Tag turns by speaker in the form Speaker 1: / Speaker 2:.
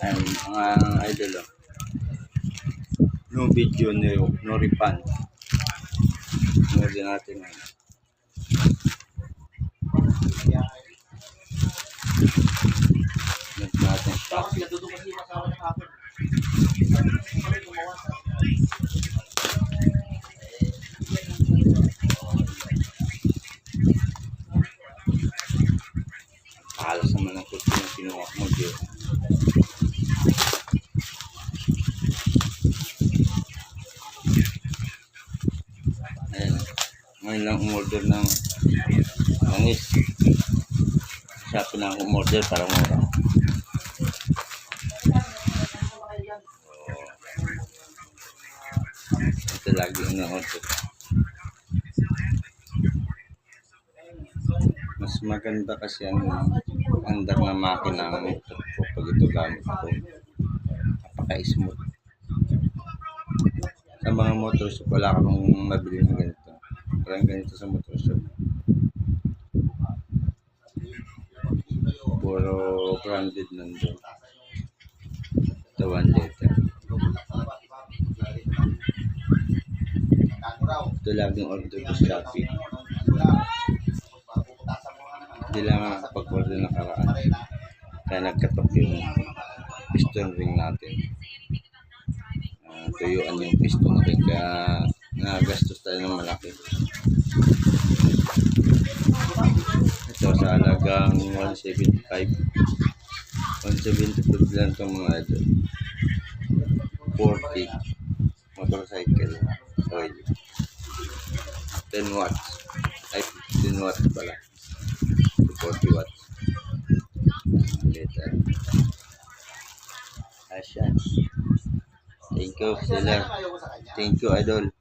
Speaker 1: Ayan, mga idol, oh. No video, no refund. Nuri natin ngayon. Nag natin Shopee. Alas naman ang kurso yung kinuha mo, Diyo. Ayan. Ngayon lang umorder ng langis. Shopee na akong umorder para mura. Ito lagi yung na-order. Mas maganda kasi ang andar na makina ng motor ko pag ito gamit ko. Napaka-smooth. Sa mga motor shop, wala akong mabili ng ganito. Parang ganito sa motor shop. Puro branded nandun. Ito 1 liter. Ito laging order ko sa Shopee. Hindi lang nakapag-order na karaan. Kaya nagkatok yung piston ring natin. Tuyuan yung piston ring. Kaya nagastos tayo ng malaki. Ito sa halagang 175. 175 lang itong mga ito. 40 motorcycle oil. 10 watts. Ay, 15 watts pala. 40 watts. Later. Asya. Thank you, seller. Thank you, idol.